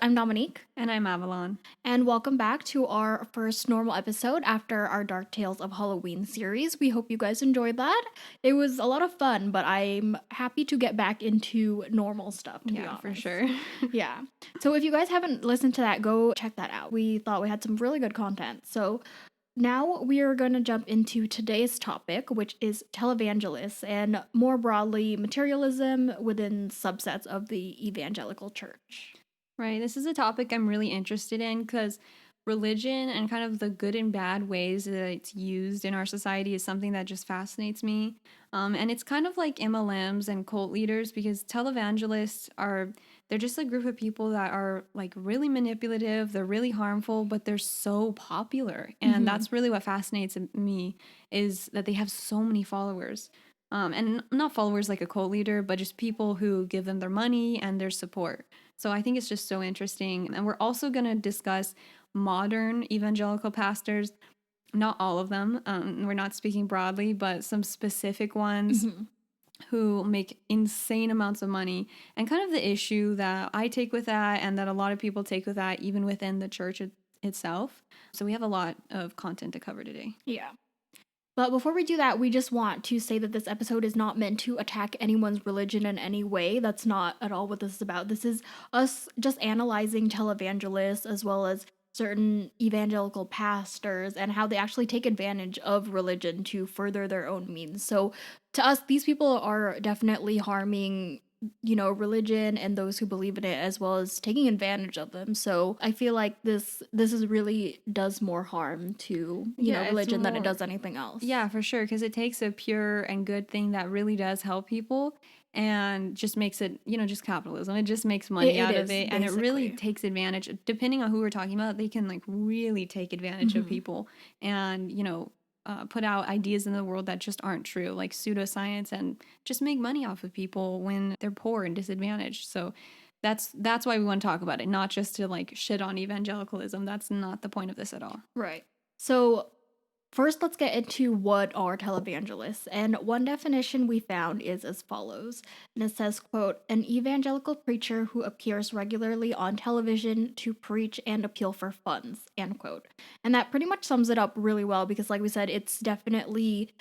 I'm Dominique. And I'm Avalon. And welcome back to our first normal episode after our Dark Tales of Halloween series. We hope you guys enjoyed that. It was a lot of fun, but I'm happy to get back into normal stuff, to be honest. For sure. Yeah. So if you guys haven't listened to that, go check that out. We thought we had some really good content. So now we are going to jump into today's topic, which is televangelists and more broadly materialism within subsets of the evangelical church. Right. This is a topic I'm really interested in because religion and kind of the good and bad ways that it's used in our society is something that just fascinates me. And it's kind of like MLMs and cult leaders because televangelists they're just a group of people that are like really manipulative, they're really harmful, but they're so popular. And that's really what fascinates me is that they have so many followers. And not followers like a cult leader, but just people who give them their money and their support. So I think it's just so interesting. And we're also going to discuss modern evangelical pastors, not all of them. We're not speaking broadly, but some specific ones who make insane amounts of money and kind of the issue that I take with that and that a lot of people take with that, even within the church itself. So we have a lot of content to cover today. Yeah. But before we do that, we just want to say that this episode is not meant to attack anyone's religion in any way. That's not at all what this is about. This is us just analyzing televangelists as well as certain evangelical pastors and how they actually take advantage of religion to further their own means. So to us, these people are definitely harming religion and those who believe in it, as well as taking advantage of them. So I feel like this is really does more harm to religion than it does anything else. Yeah, for sure, because it takes a pure and good thing that really does help people and just makes it, just capitalism. It just makes money out of it, and it really takes advantage. Depending on who we're talking about, they can like really take advantage of people and put out ideas in the world that just aren't true, like pseudoscience, and just make money off of people when they're poor and disadvantaged. So that's why we want to talk about it, not just to like shit on evangelicalism. That's not the point of this at all. Right. So first, let's get into what are televangelists. And one definition we found is as follows. And it says, quote, an evangelical preacher who appears regularly on television to preach and appeal for funds, end quote. And that pretty much sums it up really well because, like we said, it's definitely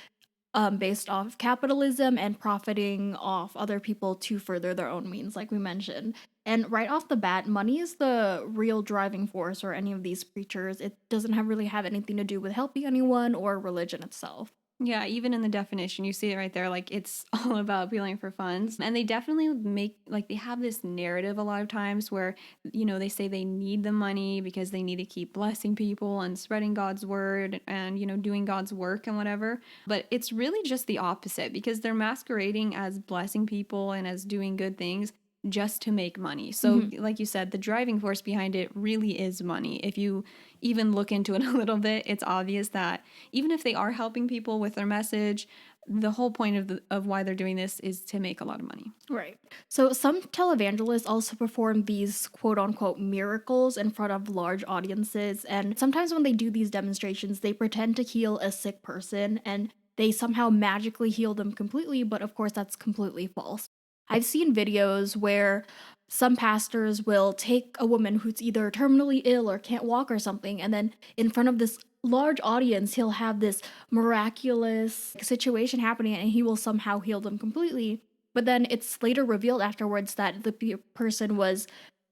based off capitalism and profiting off other people to further their own means, like we mentioned. And right off the bat, money is the real driving force for any of these preachers. It doesn't really have anything to do with helping anyone or religion itself. Yeah, even in the definition, you see it right there. Like, it's all about appealing for funds. And they definitely they have this narrative a lot of times where, they say they need the money because they need to keep blessing people and spreading God's word and, doing God's work and whatever. But it's really just the opposite because they're masquerading as blessing people and as doing good things just to make money. So like you said, the driving force behind it really is money. If you even look into it a little bit, it's obvious that even if they are helping people with their message, the whole point of why they're doing this is to make a lot of money. Right. So some televangelists also perform these quote unquote miracles in front of large audiences. And sometimes when they do these demonstrations, they pretend to heal a sick person and they somehow magically heal them completely. But of course, that's completely false. I've seen videos where some pastors will take a woman who's either terminally ill or can't walk or something, and then in front of this large audience, he'll have this miraculous situation happening and he will somehow heal them completely. But then it's later revealed afterwards that the person was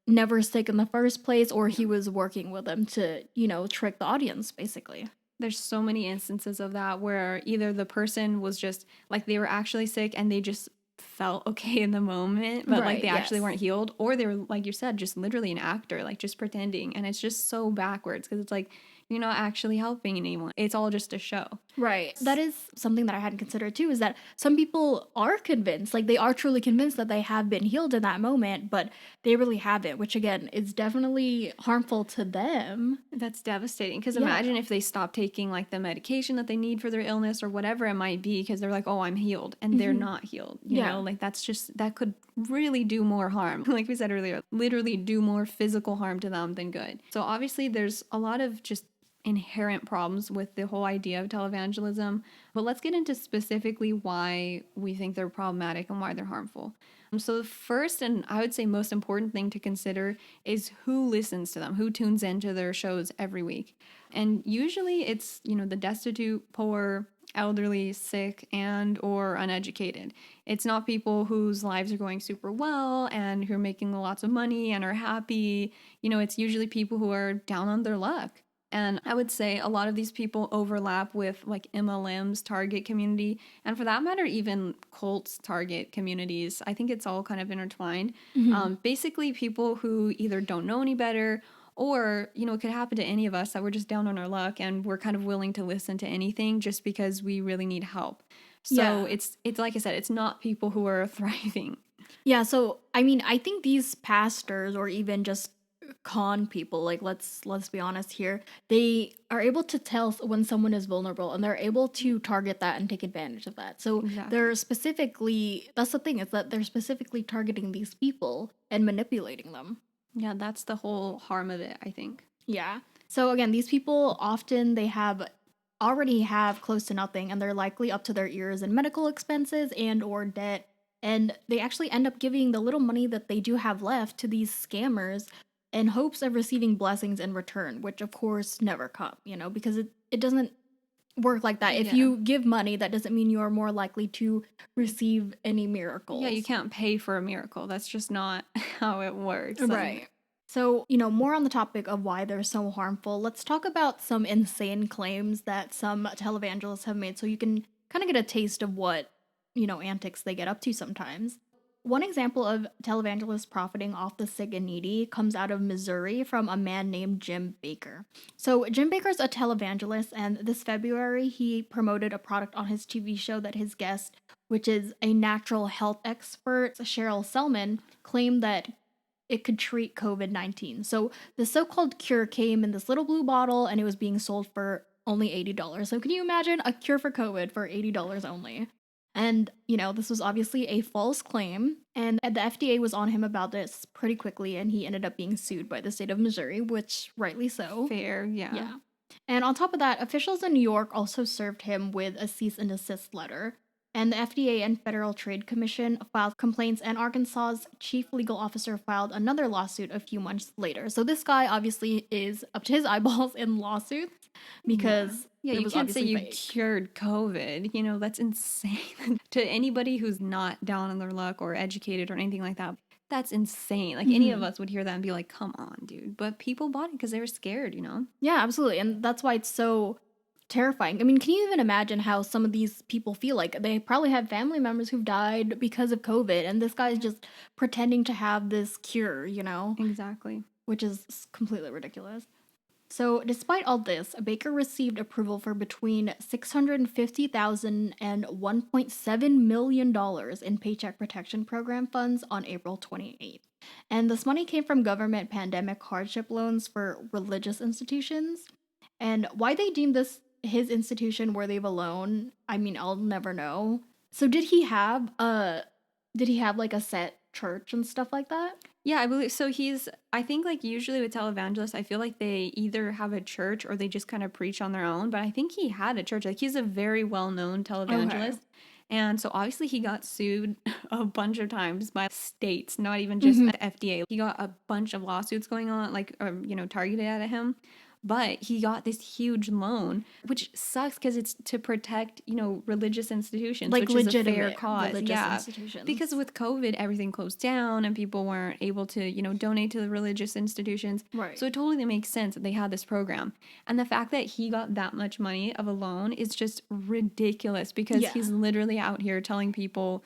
never sick in the first place, or he was working with them to, trick the audience, basically. There's so many instances of that where either the person was just like they were actually sick and they just felt okay in the moment, but like they actually weren't healed, or they were, like you said, just literally an actor, like just pretending. And it's just so backwards because it's like you're not actually helping anyone. It's all just a show. Right. That is something that I hadn't considered too, is that some people are convinced, like they are truly convinced that they have been healed in that moment, but they really haven't, which again is definitely harmful to them. That's devastating because imagine if they stop taking like the medication that they need for their illness or whatever it might be because they're like, oh, I'm healed, and they're not healed. You know, like that could really do more harm. Like we said earlier, literally do more physical harm to them than good. So obviously there's a lot of just inherent problems with the whole idea of televangelism, but let's get into specifically why we think they're problematic and why they're harmful. So, the first and I would say most important thing to consider is who listens to them, who tunes into their shows every week. And usually it's, the destitute, poor, elderly, sick, and or uneducated. It's not people whose lives are going super well and who are making lots of money and are happy. It's usually people who are down on their luck. And I would say a lot of these people overlap with like MLM's target community, and for that matter, even cults' target communities. I think it's all kind of intertwined. Basically, people who either don't know any better, or, it could happen to any of us that we're just down on our luck and we're kind of willing to listen to anything just because we really need help. So Yeah. it's like I said, it's not people who are thriving. Yeah, so I mean, I think these pastors or even just con people, like let's be honest here, they are able to tell when someone is vulnerable and they're able to target that and take advantage of that. So Exactly. they're specifically, that's the thing, is that they're specifically targeting these people and manipulating them. Yeah, that's the whole harm of it, I think. Yeah. So again, these people often they already have close to nothing and they're likely up to their ears in medical expenses and or debt, and they actually end up giving the little money that they do have left to these scammers in hopes of receiving blessings in return, which of course never come, because it doesn't work like that. If Yeah. you give money, that doesn't mean you are more likely to receive any Yeah, you miracles. can't pay for a miracle. That's just not how it works. Right. So, more on the topic of why they're so harmful, let's talk about some insane claims that some televangelists have made so you can kind of get a taste of what, antics they get up to sometimes. One example of televangelists profiting off the sick and needy comes out of Missouri from a man named Jim Baker. So, Jim Baker's a televangelist, and this February he promoted a product on his TV show that his guest, which is a natural health expert, Cheryl Selman, claimed that it could treat COVID-19. So the so called cure came in this little blue bottle and it was being sold for only $80. So can you imagine a cure for COVID for $80 only? And, this was obviously a false claim. And the FDA was on him about this pretty quickly, and he ended up being sued by the state of Missouri, which rightly so. Fair, yeah. Yeah. And on top of that, officials in New York also served him with a cease and desist letter. And the FDA and Federal Trade Commission filed complaints, and Arkansas's chief legal officer filed another lawsuit a few months later. So this guy obviously is up to his eyeballs in lawsuits because Yeah, it you was can't say obviously you fake. cured COVID. That's insane. To anybody who's not down on their luck or educated or anything like that, that's insane. Like any of us would hear that and be like, come on, dude. But people bought it because they were scared, Yeah, absolutely. And that's why it's so terrifying. I mean, can you even imagine how some of these people feel? Like they probably have family members who've died because of COVID, and this guy's just pretending to have this cure, Exactly. which is completely ridiculous. So, despite all this, Baker received approval for between $650,000 and $1.7 million in Paycheck Protection Program funds on April 28th. And this money came from government pandemic hardship loans for religious institutions. And why they deemed this his institution worthy of a loan, I mean, I'll never know. So did he have like a set church and stuff like that? Yeah, I believe so. I think like usually with televangelists, I feel like they either have a church or they just kind of preach on their own. But I think he had a church. Like he's a very well known Okay. televangelist. And so obviously he got sued a bunch of times by states, not even just Mhm. the FDA. He got a bunch of lawsuits going on, like, targeted at him. But he got this huge loan, which sucks because it's to protect, religious institutions, Like which is a fair legitimate cause. religious Yeah. institutions. Because with COVID, everything closed down and people weren't able to, donate to the religious institutions. Right. So it totally makes sense that they had this program. And the fact that he got that much money of a loan is just ridiculous because Yeah. he's literally out here telling people,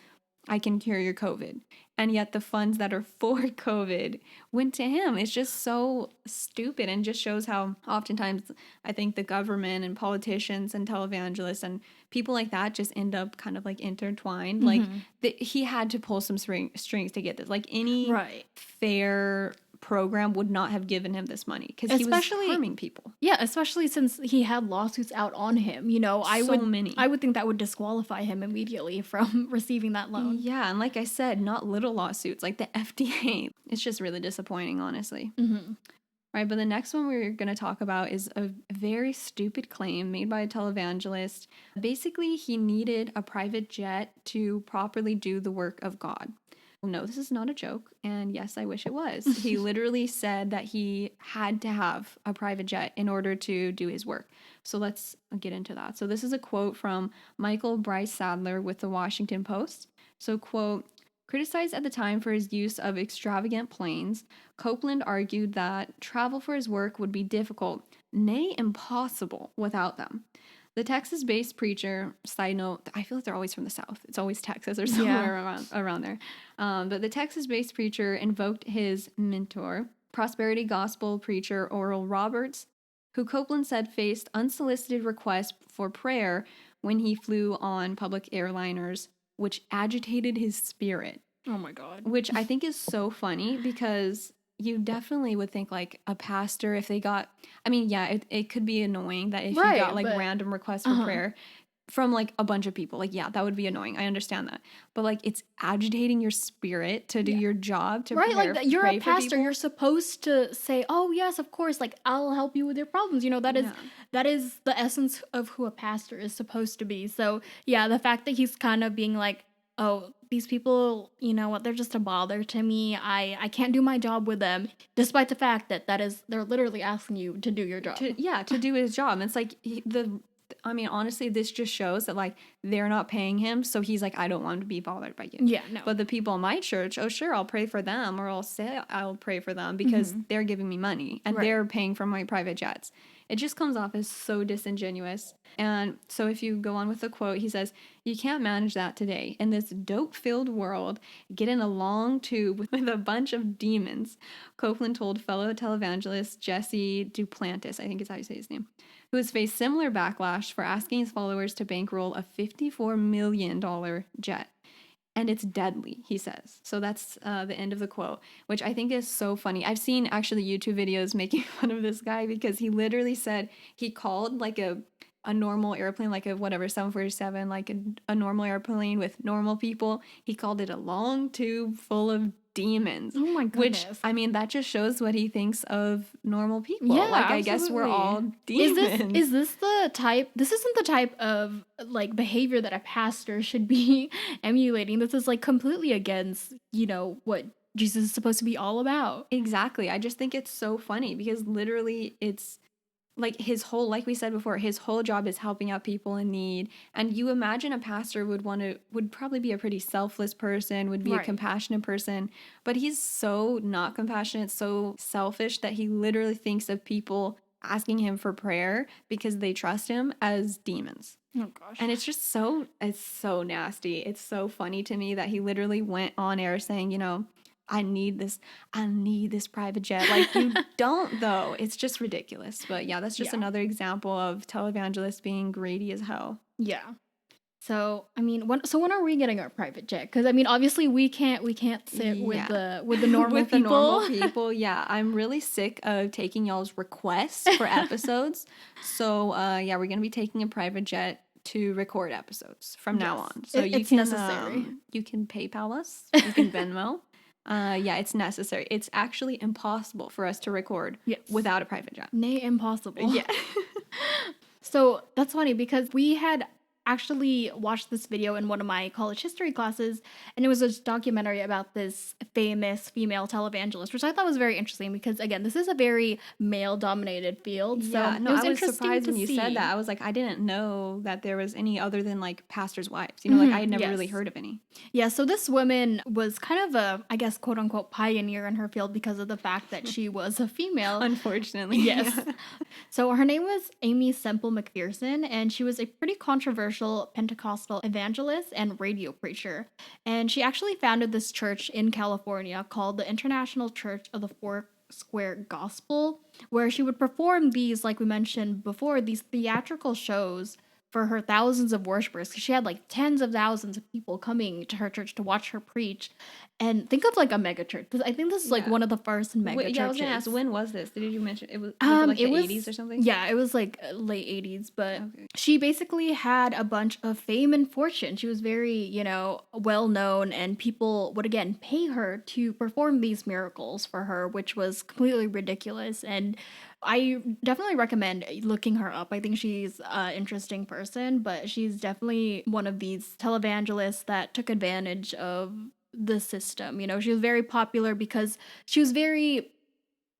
I can cure your COVID. And yet the funds that are for COVID went to him. It's just so stupid and just shows how oftentimes I think the government and politicians and televangelists and people like that just end up kind of like intertwined. Like he had to pull some strings to get this. Like any Right. fair program would not have given him this money because he was Especially harming people. Yeah, especially since he had lawsuits out on him. So many. I would think that would disqualify him immediately from receiving that loan. Yeah, and like I said, not little lawsuits like the FDA. It's just really disappointing, honestly. Right, but the next one we're going to talk about is a very stupid claim made by a televangelist. Basically, he needed a private jet to properly do the work of God. No, this is not a joke, and yes, I wish it was. He literally said that he had to have a private jet in order to do his work. So let's get into that. So this is a quote from Michael Bryce Sadler with the Washington Post. So, quote, criticized at the time for his use of extravagant planes, Copeland argued that travel for his work would be difficult, nay, impossible, without them. The Texas-based preacher, side note, I feel like they're always from the South. It's always Texas or somewhere around there. But the Texas-based preacher invoked his mentor, prosperity gospel preacher Oral Roberts, who Copeland said faced unsolicited requests for prayer when he flew on public airliners, which agitated his spirit. Oh my God. Which I think is so funny because you definitely would think like a pastor, if they got, I mean, yeah, it could be annoying that if you got like random requests for prayer from like a bunch of people, like, yeah, that would be annoying. I understand that. But like it's agitating your spirit to do your job, to right, pray, like you're pray a pastor, for you're supposed to say, oh yes, of course, like I'll help you with your problems. You know, that is the essence of who a pastor is supposed to be. So yeah, the fact that he's kind of being like, oh, these people, you know what, they're just a bother to me. I can't do my job with them, despite the fact that they're literally asking you to do your job. To do his job. And it's like I mean, honestly, this just shows that like they're not paying him, so he's like, I don't want to be bothered by you. Yeah, no. But the people in my church, oh sure, I'll pray for them, or I'll say I'll pray for them because they're giving me money and they're paying for my private jets. It just comes off as so disingenuous. And so if you go on with the quote, he says, you can't manage that today. In this dope-filled world, get in a long tube with a bunch of demons, Copeland told fellow televangelist Jesse Duplantis, I think is how you say his name, who has faced similar backlash for asking his followers to bankroll a $54 million jet. And it's deadly, he says. So that's the end of the quote, which I think is so funny. I've seen actually YouTube videos making fun of this guy because he literally said he called like a normal airplane, like a whatever, 747, like a normal airplane with normal people. He called it a long tube full of demons. Oh my goodness. Which, I mean, that just shows what he thinks of normal people. Yeah, like, absolutely. I guess we're all demons. Is this the type, this isn't the type of, like, behavior that a pastor should be emulating. This is, like, completely against, you know, what Jesus is supposed to be all about. Exactly. I just think it's so funny because literally it's like his whole, like we said before, his whole job is helping out people in need. And you imagine a pastor would probably be a pretty selfless person, would be a compassionate person, but he's so not compassionate, so selfish that he literally thinks of people asking him for prayer because they trust him as demons. Oh gosh. And it's so nasty. It's so funny to me that he literally went on air saying, you know, I need this private jet. Like, you don't, though. It's just ridiculous. But yeah, that's just another example of televangelists being greedy as hell. Yeah. So, I mean, when are we getting our private jet? Because, I mean, obviously we can't sit with the normal with people. The normal people, yeah. I'm really sick of taking y'all's requests for episodes. So, yeah, we're going to be taking a private jet to record episodes from now on. So it's necessary. You can PayPal us. You can Venmo. Yeah, it's necessary. It's actually impossible for us to record without a private jet. Nay, impossible. Yeah. So that's funny because we had actually watched this video in one of my college history classes, and it was a documentary about this famous female televangelist, which I thought was very interesting because, again, this is a very male-dominated field. So yeah, no, it was I was surprised when you said that. I was like, I didn't know that there was any other than like pastors' wives. You know, like I had never really heard of any. Yeah, so this woman was kind of a, I guess, quote unquote, pioneer in her field because of the fact that she was a female. Unfortunately. Yes. Yeah. So her name was Amy Semple McPherson, and she was a pretty controversial Pentecostal evangelist and radio preacher. And she actually founded this church in California called the International Church of the Four Square Gospel, where she would perform these, like we mentioned before, these theatrical shows for her thousands of worshipers, because she had like tens of thousands of people coming to her church to watch her preach. And think of like a mega church. I think this is like Yeah. one of the first mega Yeah, I was gonna ask, churches. when was this? Did you mention it was it like It the was 80s or something? yeah, it was like late 80s, but Okay. she basically had a bunch of fame and fortune. She was very, well known, and people would again pay her to perform these miracles for her, which was completely ridiculous. And I definitely recommend looking her up. I think she's an interesting person, but she's definitely one of these televangelists that took advantage of the system. She was very popular because she was very,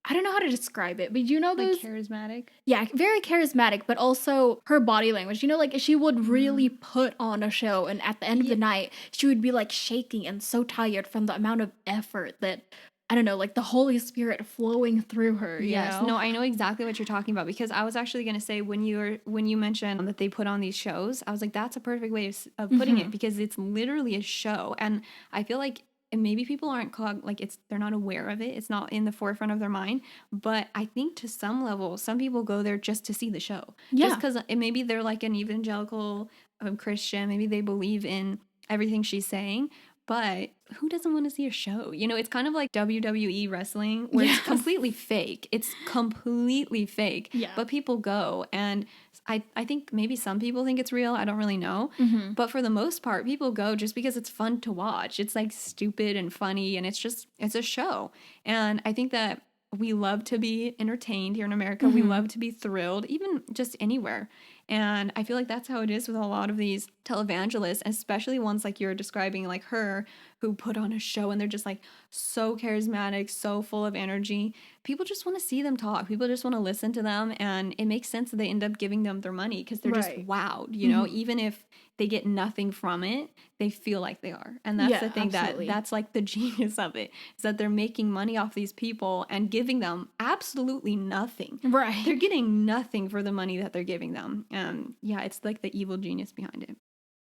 I don't know how to describe it, but Like those, charismatic. yeah, very charismatic, but also her body language. Like she would really Mm. put on a show, and at the end of Yeah. the night, she would be like shaking and so tired from the amount of effort that, I don't know, like the Holy Spirit flowing through her, Yes, no, I know exactly what you're talking about, because I was actually going to say, when you mentioned that they put on these shows, I was like, that's a perfect way of putting it, Mhm. because it's literally a show. And I feel like, and maybe people aren't like, they're not aware of it. It's not in the forefront of their mind, but I think to some level, some people go there just to see the show, just Yeah. because maybe they're like an evangelical Christian, maybe they believe in everything she's saying, but who doesn't want to see a show? It's kind of like WWE wrestling, where it's Yes. completely fake. It's completely fake, Yeah. but people go. And I think maybe some people think it's real. I don't really know. Mhm. But for the most part, people go just because it's fun to watch. It's like stupid and funny, and it's a show. And I think that we love to be entertained here in America. We Mhm. love to be thrilled, even just anywhere. And I feel like that's how it is with a lot of these televangelists, especially ones like you're describing, like her, who put on a show and they're just like so charismatic, so full of energy. People just want to see them talk. People just want to listen to them. And it makes sense that they end up giving them their money, because they're just Right. wowed, Mhm. even if they get nothing from it, they feel like they are. And that's the Yeah, thing, absolutely. that's like the genius of it, is that they're making money off these people and giving them absolutely nothing. They're Right. getting nothing for the money that they're giving them. And yeah, it's like the evil genius behind it.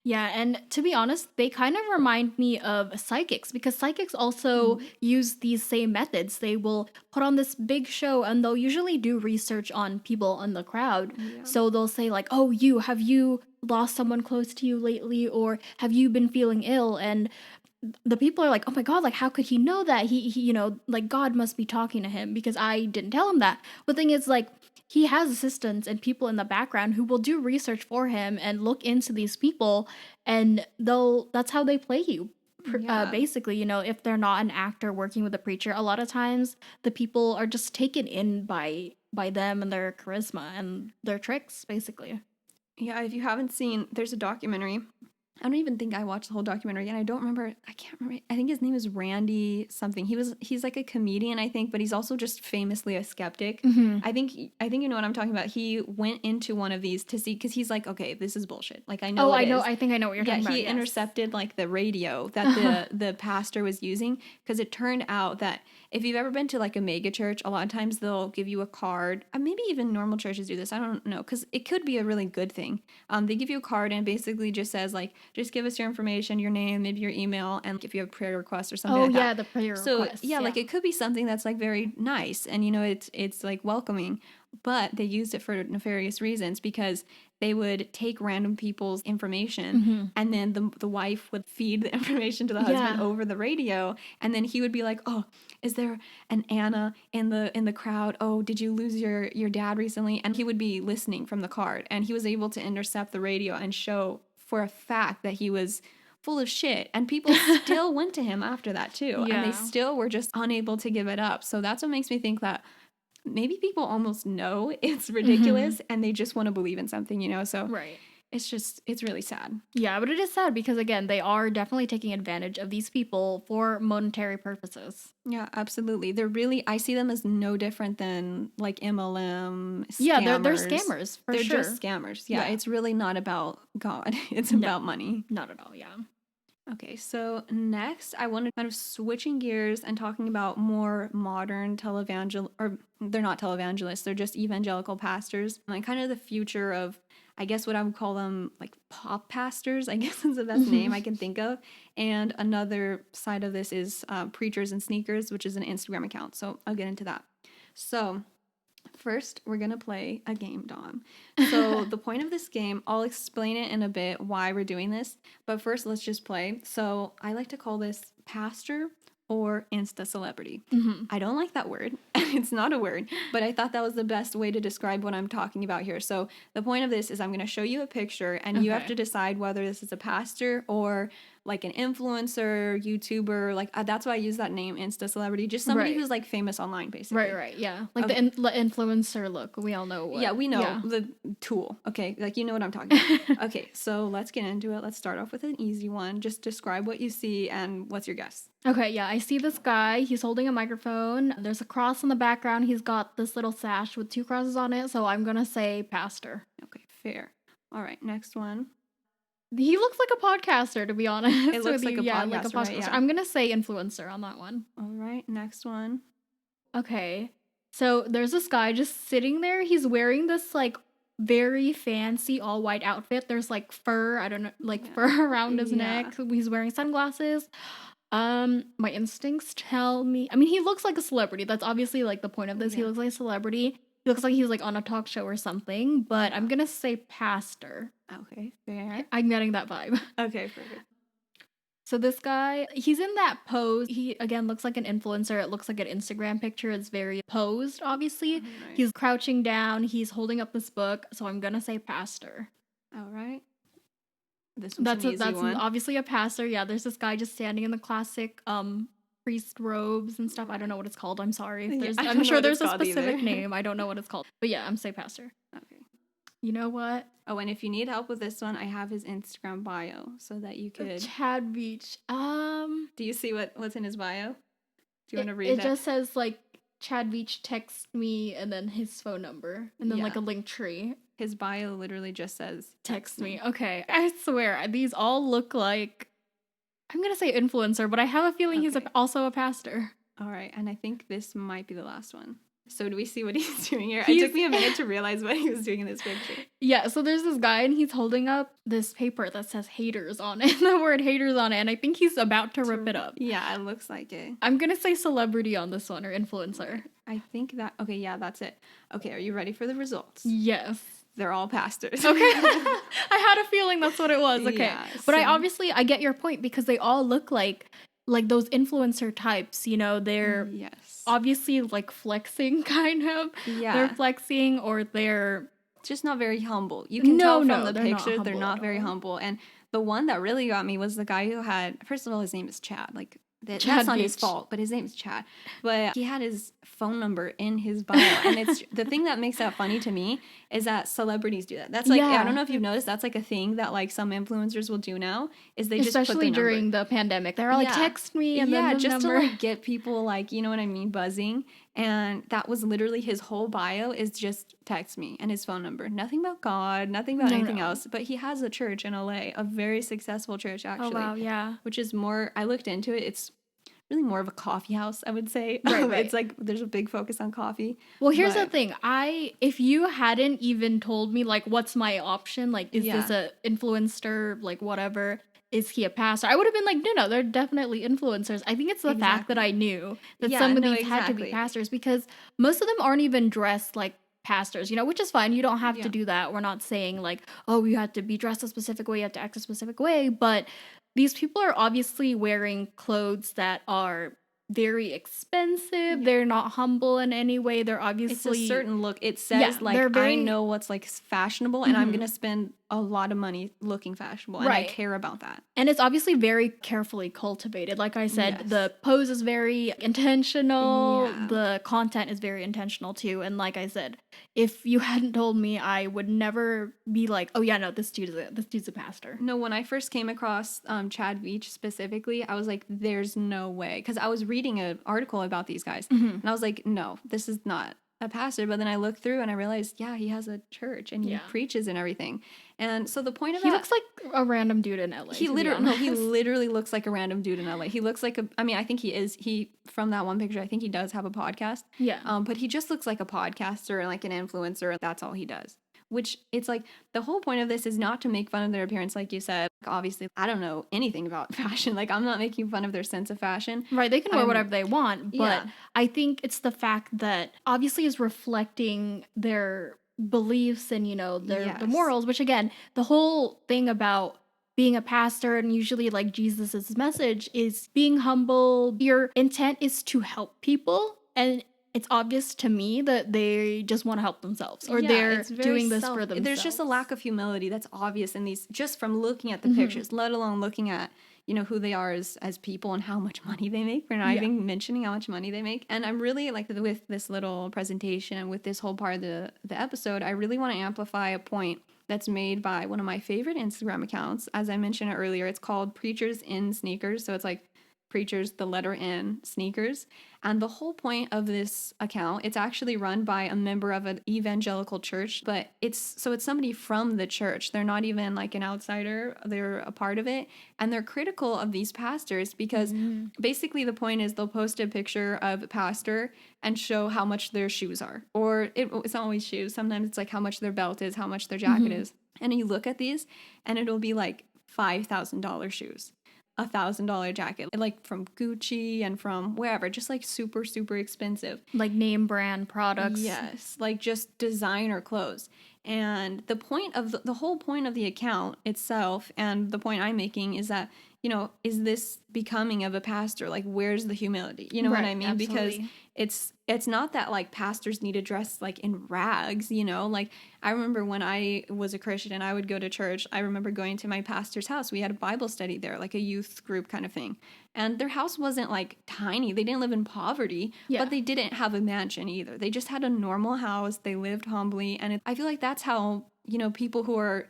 Yeah, and to be honest, they kind of remind me of psychics, because psychics also Mm. use these same methods. They will put on this big show, and they'll usually do research on people in the crowd. Yeah. So they'll say like, "Oh, have you lost someone close to you lately, or have you been feeling ill?" And the people are like, "Oh my god, like how could he know that? He like God must be talking to him, because I didn't tell him that." But the thing is, like, he has assistants and people in the background who will do research for him and look into these people, and that's how they play you. Yeah. Basically, if they're not an actor working with a preacher, a lot of times the people are just taken in by them and their charisma and their tricks, basically. Yeah, if you haven't seen, there's a documentary. I don't even think I watched the whole documentary, and I don't remember. I can't remember. I think his name is Randy something. He's like a comedian, I think, but he's also just famously a skeptic. Hmm. I think you know what I'm talking about. He went into one of these to see, because he's like, okay, this is bullshit. Like, I know Oh, it I know. is. I think I know what you're Yeah, talking about. he Yes. intercepted like the radio that the pastor was using, because it turned out that if you've ever been to like a mega church, a lot of times they'll give you a card. Maybe even normal churches do this. I don't know, because it could be a really good thing. They give you a card and basically just says like, just give us your information, your name, maybe your email, and if you have a prayer request or something Oh like that. yeah, the prayer So requests. yeah, Yeah. like it could be something that's like very nice, and it's like welcoming, but they used it for nefarious reasons, because they would take random people's information, Hmm. and then the wife would feed the information to the husband Yeah. over the radio, and then he would be like, oh, is there an Anna in the crowd? Oh, did you lose your dad recently? And he would be listening from the card, and he was able to intercept the radio and show for a fact that he was full of shit, and people still went to him after that too, and they Yeah. still were just unable to give it up. So that's what makes me think that maybe people almost know it's Hmm. ridiculous, and they just want to believe in something. So Right. it's really sad. Yeah, but it is sad because again, they are definitely taking advantage of these people for monetary purposes. Yeah, absolutely. They're really, I see them as no different than like MLM Yeah, they're scammers. scammers for They're sure. just scammers. Yeah, Yeah. it's really not about God. It's No, about money. not at all. Yeah. Okay, so next I want to kind of switching gears and talking about more modern or they're not televangelists, they're just evangelical pastors, and kind of the future of, I guess what I would call them, like pop pastors, I guess is the best name I can think of. And another side of this is Preachers and Sneakers, which is an Instagram account. So I'll get into that. So First, we're going to play a game, Dom. So the point of this game, I'll explain it in a bit why we're doing this. But first, let's just play. So I like to call this pastor or Insta celebrity. I don't like that word. It's not a word, but I thought that was the best way to describe what I'm talking about here. So the point of this is I'm going to show you a picture and you have to decide whether this is a pastor or like an influencer, YouTuber. Like that's why I use that name, Insta celebrity. Just somebody who's like famous online, basically. Right, yeah. Like the influencer look. We all know what. Yeah, we know the tool. Okay, like you know what I'm talking about. Okay, so let's get into it. Let's start off with an easy one. Just describe what you see and what's your guess. Okay, yeah, I see this guy. He's holding a microphone. There's a cross in the background. He's got this little sash with 2 crosses on it, so I'm gonna say pastor. Okay, fair. All right, next one. He looks like a podcaster, to be honest. It looks like a podcaster, right? Yeah. I'm gonna say influencer on that one. All right, next one. Okay, so there's this guy just sitting there. He's wearing this like very fancy all white outfit. There's like fur, I don't know, like fur around his neck. He's wearing sunglasses. My instincts tell me, I mean, he looks like a celebrity. That's obviously like the point of this. He looks like a celebrity. He looks like he's like on a talk show or something, but I'm gonna say pastor. Okay, fair. I'm getting that vibe. Okay, perfect. So this guy, he's in that pose. He, again, looks like an influencer. It looks like an Instagram picture. It's very posed, obviously. Right. He's crouching down. He's holding up this book. So I'm gonna say pastor. All right. This one's an easy one. Obviously a pastor. Yeah, there's this guy just standing in the classic priest robes and stuff. I don't know what it's called. I'm sorry. I'm sure there's a specific name. I don't know what it's called. But yeah, I'm say pastor. Okay. You know what? Oh, and if you need help with this one, I have his Instagram bio so that you could. Chad Beach. Do you see what's in his bio? Do you want to read that? It just says like Chad Beach text me and then his phone number and then like a link tree. His bio literally just says text me. Okay. I swear these all look like, I'm going to say influencer, but I have a feeling he's also a pastor. All right. And I think this might be the last one. So do we see what he's doing here? It took me a minute to realize what he was doing in this picture. Yeah, so there's this guy and he's holding up this paper that says haters on it, the word haters on it, and I think he's about to rip it up. Yeah, it looks like it. I'm gonna say celebrity on this one, or influencer. I think that, okay, yeah, that's it. Okay, are you ready for the results? Yes. They're all pastors. Okay. I had a feeling that's what it was. Okay. Yeah, but I get your point because they all look like those influencer types, you know, they're obviously like flexing kind of. Yeah. They're flexing or they're just not very humble. You can tell from the picture they're not very humble. And the one that really got me was the guy who had, first of all, his name is Chad. Like that's not his fault, but his name is Chad. But he had his phone number in his bio. And it's the thing that makes that funny to me is that celebrities do that. That's like, I don't know if you've noticed, that's like a thing that like some influencers will do now is they just put their number. Especially during the pandemic. They're like, text me and then the just number. To like get people like, you know what I mean, buzzing. And that was literally his whole bio is just text me and his phone number. Nothing about God, nothing about anything else. But he has a church in LA, a very successful church actually. Oh, wow, yeah. Which is more, I looked into it, it's really more of a coffee house, I would say. Right. It's like there's a big focus on coffee. Well, here's the thing. If you hadn't even told me like what's my option, like is this a influencer, like whatever, is he a pastor? I would have been like, no, they're definitely influencers. I think it's the fact that I knew that some of these had to be pastors because most of them aren't even dressed like pastors, you know, which is fine. You don't have to do that. We're not saying like, oh, you have to be dressed a specific way, you have to act a specific way, but these people are obviously wearing clothes that are very expensive. Yeah. They're not humble in any way. They're obviously... It's a certain look. It says, I know what's, like, fashionable, and I'm going to spend a lot of money looking fashionable, and I care about that. And it's obviously very carefully cultivated. Like I said, the pose is very intentional. Yeah. The content is very intentional, too. And like I said, if you hadn't told me, I would never be like, oh, yeah, no, this dude's a pastor. No, when I first came across Chad Beach specifically, I was like, there's no way. Because I was reading an article about these guys, and I was like, no, this is not a pastor. But then I looked through and I realized, he has a church and he preaches and everything. And so the point of he looks like a random dude in LA. He literally looks like a random dude in LA. He looks like I think from that one picture, I think he does have a podcast. Yeah. But he just looks like a podcaster and like an influencer. That's all he does. which it's like the whole point of this is not to make fun of their appearance, like you said. Obviously, I don't know anything about fashion. Like, I'm not making fun of their sense of fashion. Right, they can wear whatever they want, but Yeah. I think it's the fact that obviously is reflecting their beliefs and, you know, their the Yes. morals, which again, the whole thing about being a pastor and usually like Jesus's message is being humble. Your intent is to help people, and it's obvious to me that they just want to help themselves or Yeah, they're it's very doing this for themselves. There's just a lack of humility that's obvious in these, just from looking at the pictures, let alone looking at, you know, who they are as people and how much money they make. We're not Yeah. even mentioning how much money they make. And I'm really like, with this little presentation and with this whole part of the episode, I really want to amplify a point that's made by one of my favorite Instagram accounts. As I mentioned earlier, it's called Preachers in Sneakers. So it's like preachers, the letter N, sneakers. And the whole point of this account, it's actually run by a member of an evangelical church, but it's somebody from the church. They're not even like an outsider, they're a part of it. And they're critical of these pastors because basically the point is they'll post a picture of a pastor and show how much their shoes are. Or it's not always shoes, sometimes it's like how much their belt is, how much their jacket is. And you look at these and it'll be like $5,000 shoes, $1,000 jacket, like from Gucci and from wherever, just like super, super expensive. Like name brand products. Yes, like just designer clothes. And the point of the whole point of the account itself, and the point I'm making is that, you know, is this becoming of a pastor? Like, where's the humility? You know what I mean? Absolutely. Because it's not that like pastors need to dress like in rags, you know? Like, I remember when I was a Christian and I would go to church, I remember going to my pastor's house. We had a Bible study there, like a youth group kind of thing. And their house wasn't like tiny. They didn't live in poverty, but they didn't have a mansion either. They just had a normal house. They lived humbly. And I feel like that's how, you know, people who are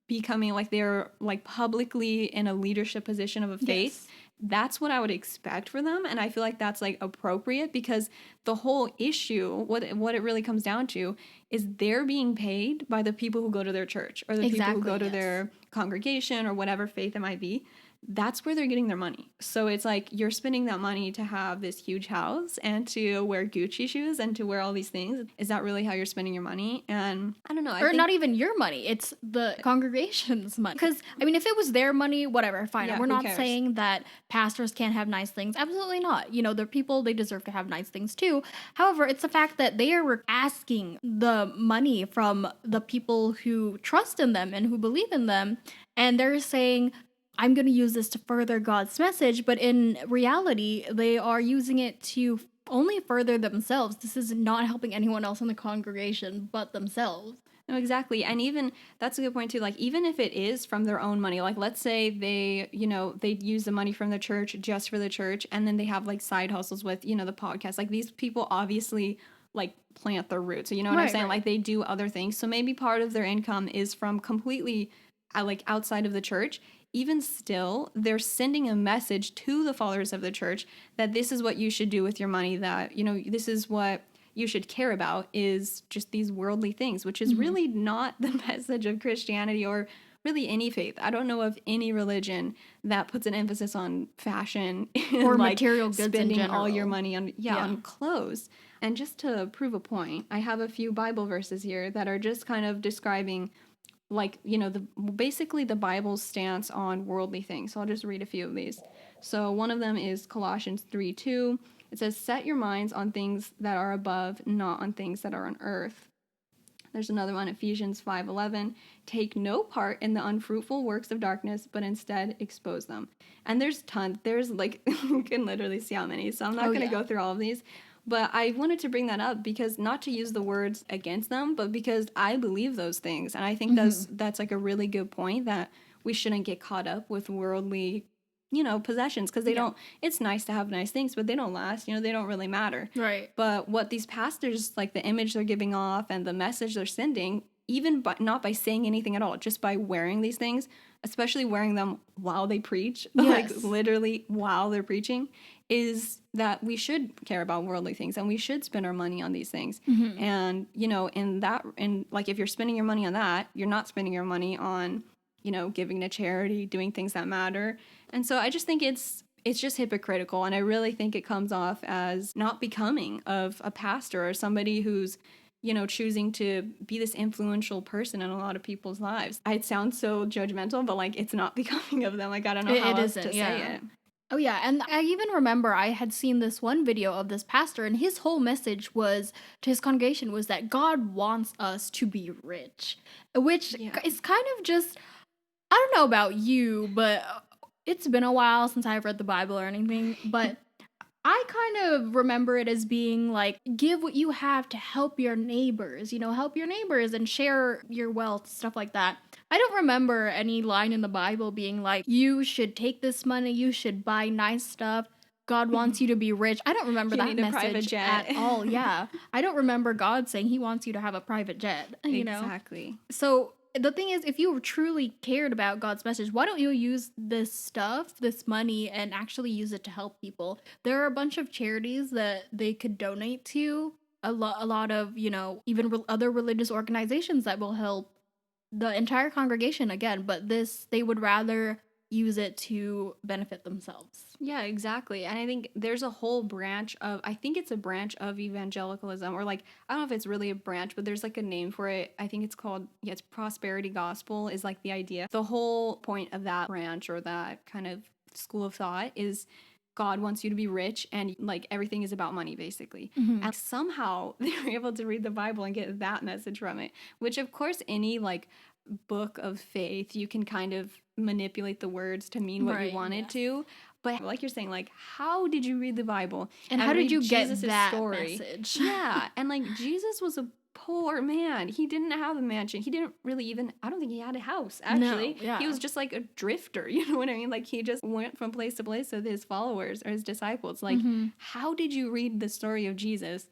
becoming like they're like publicly in a leadership position of a faith, that's what I would expect for them. And I feel like that's like appropriate because the whole issue, what it really comes down to is they're being paid by the people who go to their church or the people who go to their congregation or whatever faith it might be. That's where they're getting their money. So it's like you're spending that money to have this huge house and to wear Gucci shoes and to wear all these things. Is that really how you're spending your money? And I don't know. Or not even your money. It's the congregation's money. Because, I mean, if it was their money, whatever, fine. Yeah, We're who not cares? saying that pastors can't have nice things. Absolutely not. You know, they're people, they deserve to have nice things too. However, it's the fact that they are asking the money from the people who trust in them and who believe in them. And they're saying, I'm going to use this to further God's message. But in reality, they are using it to only further themselves. This is not helping anyone else in the congregation but themselves. No, exactly. And even that's a good point too. Like, even if it is from their own money, like let's say they, you know, they use the money from the church just for the church, and then they have like side hustles with, you know, the podcast. Like, these people obviously like plant their roots. So, you know what I'm saying? Like, they do other things. So maybe part of their income is from completely like outside of the church. Even still, they're sending a message to the followers of the church that this is what you should do with your money, that, you know, this is what you should care about, is just these worldly things, which is really not the message of Christianity or really any faith. I don't know of any religion that puts an emphasis on fashion Or like material goods in spending all your general. money on on clothes. And just to prove a point, I have a few Bible verses here that are just kind of describing, like, you know, basically the Bible's stance on worldly things. So I'll just read a few of these. So one of them is Colossians 3:2. It says, "Set your minds on things that are above, not on things that are on earth." There's another one, Ephesians 5:11. "Take no part in the unfruitful works of darkness, but instead expose them." And there's tons. There's like, you can literally see how many. So I'm not going to go through all of these. But I wanted to bring that up because, not to use the words against them, but because I believe those things. And I think that's like a really good point, that we shouldn't get caught up with worldly, you know, possessions, because they don't, it's nice to have nice things, but they don't last, you know, they don't really matter. Right. But what these pastors, like the image they're giving off and the message they're sending, even by, not by saying anything at all, just by wearing these things, especially wearing them while they preach, like literally while they're preaching, is that we should care about worldly things and we should spend our money on these things. And, you know, in like, if you're spending your money on that, you're not spending your money on, you know, giving to charity, doing things that matter. And so I just think it's just hypocritical. And I really think it comes off as not becoming of a pastor or somebody who's, choosing to be this influential person in a lot of people's lives. It sounds so judgmental, but like it's not becoming of them. Like I don't know how It else isn't, to say yeah. it. Oh, yeah, and I even remember I had seen this one video of this pastor, and his whole message was to his congregation was that God wants us to be rich, which Yeah. is kind of just, I don't know about you, but it's been a while since I've read the Bible or anything, but I kind of remember it as being like, give what you have to help your neighbors, help your neighbors and share your wealth, stuff like that. I don't remember any line in the Bible being like, you should take this money, you should buy nice stuff. God wants you to be rich. I don't remember You that need a private message jet. at all. Yeah. I don't remember God saying he wants you to have a private jet. Exactly. So the thing is, if you truly cared about God's message, why don't you use this stuff, this money, and actually use it to help people? There are a bunch of charities that they could donate to. A lot of even other religious organizations that will help the entire congregation again. But this, they would rather use it to benefit themselves. Yeah, exactly. And I think there's a whole I think it's a branch of evangelicalism, or like, I don't know if it's really a branch, but there's like a name for it. I think it's called, yeah, it's prosperity gospel, is like the idea. The whole point of that branch or that kind of school of thought is God wants you to be rich and like everything is about money, basically. Mm-hmm. And somehow they're able to read the Bible and get that message from it, which, of course, any like book of faith, you can kind of manipulate the words to mean what you want it to. But like you're saying, like, how did you read the Bible? And how did you get Jesus's that story? message? Yeah. And like Jesus was a poor man. He didn't have a mansion. He didn't really even, I don't think he had a house, actually. No, yeah. He was just like a drifter. You know what I mean? Like he just went from place to place with his followers or his disciples. Like, how did you read the story of Jesus?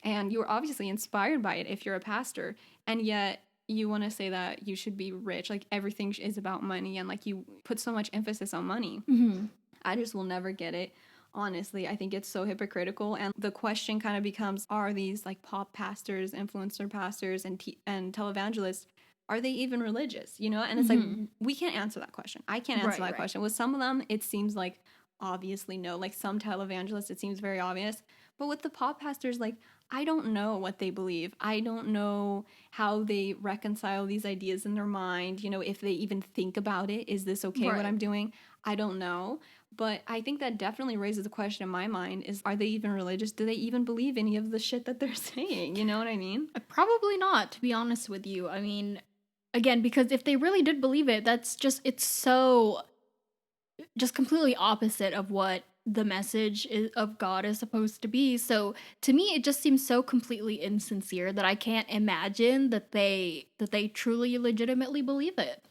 And you were obviously inspired by it if you're a pastor. And yet you want to say that you should be rich. Like everything is about money and like you put so much emphasis on money. I just will never get it. Honestly, I think it's so hypocritical. And the question kind of becomes, are these like pop pastors, influencer pastors, and televangelists, are they even religious? And it's like, we can't answer that question. I can't answer that question. With some of them, it seems like obviously no. Like some televangelists, it seems very obvious. But with the pop pastors, like, I don't know what they believe. I don't know how they reconcile these ideas in their mind. If they even think about it, is this okay what I'm doing? I don't know. But I think that definitely raises a question in my mind is, are they even religious? Do they even believe any of the shit that they're saying? You know what I mean? Probably not, to be honest with you. I mean, again, because if they really did believe it, it's so just completely opposite of what the message of God is supposed to be. So to me, it just seems so completely insincere that I can't imagine that they truly legitimately believe it.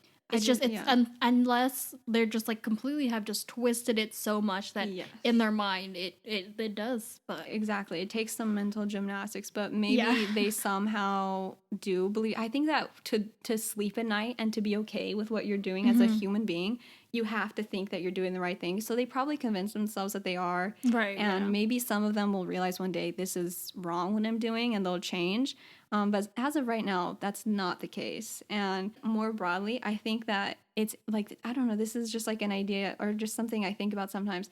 Unless they're just like completely have just twisted it so much that in their mind it does. But exactly, it takes some mental gymnastics, but maybe they somehow do believe. I think that to sleep at night and to be okay with what you're doing as a human being, you have to think that you're doing the right thing. So they probably convince themselves that they are. Right. And maybe some of them will realize one day this is wrong what I'm doing and they'll change. But as of right now, that's not the case. And more broadly, I think that it's like, I don't know, this is just like an idea or just something I think about sometimes,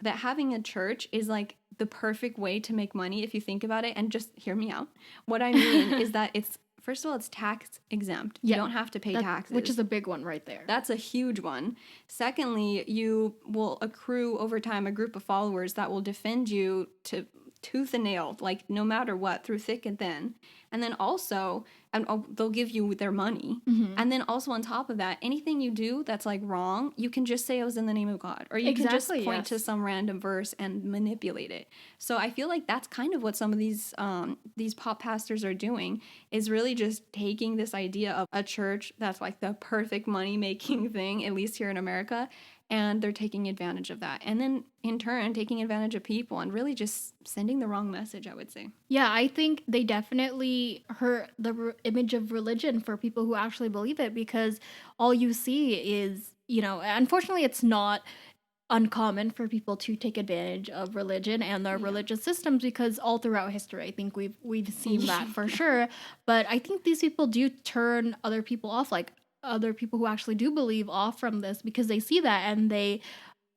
that having a church is like the perfect way to make money if you think about it. And just hear me out. What I mean is that it's, first of all, it's tax exempt. You don't have to pay taxes. Which is a big one right there. That's a huge one. Secondly, you will accrue over time a group of followers that will defend you to tooth and nail, like no matter what, through thick and thin. And then also, they'll give you their money. And then also on top of that, anything you do that's like wrong, you can just say it was in the name of God. Or you can just point to some random verse and manipulate it. So I feel like that's kind of what some of these pop pastors are doing, is really just taking this idea of a church that's like the perfect money-making thing, at least here in America, and they're taking advantage of that. And then in turn, taking advantage of people and really just sending the wrong message, I would say. Yeah, I think they definitely hurt the image of religion for people who actually believe it, because all you see is, unfortunately, it's not uncommon for people to take advantage of religion and their religious systems, because all throughout history, I think we've seen that for sure. But I think these people do turn other people off, like other people who actually do believe, off from this, because they see that and they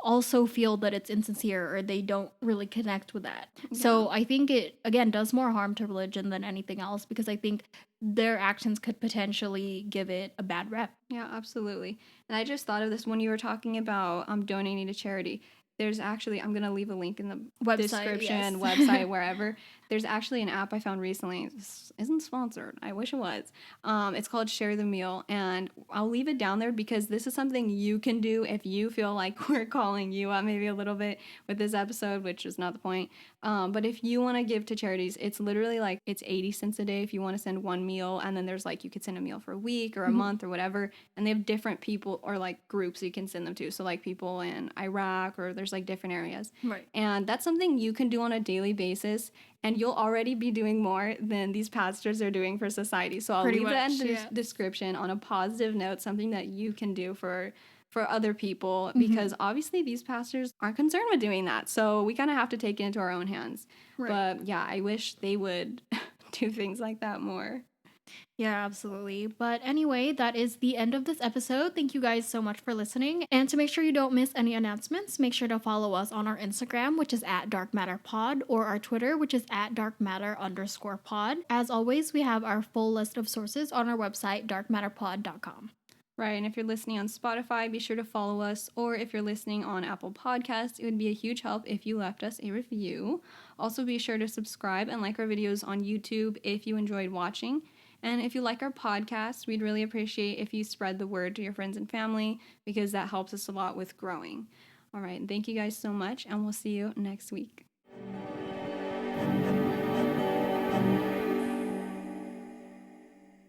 also feel that it's insincere or they don't really connect with that. Yeah. So I think it, again, does more harm to religion than anything else because I think their actions could potentially give it a bad rep. Yeah, absolutely. And I just thought of this when you were talking about donating to charity. There's actually, I'm going to leave a link in the description, yes. website, wherever. There's actually an app I found recently. This isn't sponsored. I wish it was. It's called Share the Meal. And I'll leave it down there because this is something you can do if you feel like we're calling you out maybe a little bit with this episode, which is not the point. But if you want to give to charities, it's literally like it's 80 cents a day if you want to send one meal. And then there's like you could send a meal for a week or a month or whatever. And they have different people or like groups you can send them to. So like people in Iraq or there's like different areas. Right. And that's something you can do on a daily basis. And you'll already be doing more than these pastors are doing for society. So I'll leave that in the description on a positive note, something that you can do for other people because obviously these pastors aren't concerned with doing that. So we kind of have to take it into our own hands. Right. But yeah, I wish they would do things like that more. Yeah, absolutely. But anyway, that is the end of this episode. Thank you guys so much for listening. And to make sure you don't miss any announcements, make sure to follow us on our Instagram, which is at Dark Matter Pod, or our Twitter, which is at darkmatter_pod. As always, we have our full list of sources on our website, darkmatterpod.com. Right, and if you're listening on Spotify, be sure to follow us, or if you're listening on Apple Podcasts, it would be a huge help if you left us a review. Also, be sure to subscribe and like our videos on YouTube if you enjoyed watching. And if you like our podcast, we'd really appreciate if you spread the word to your friends and family because that helps us a lot with growing. All right, thank you guys so much, and we'll see you next week.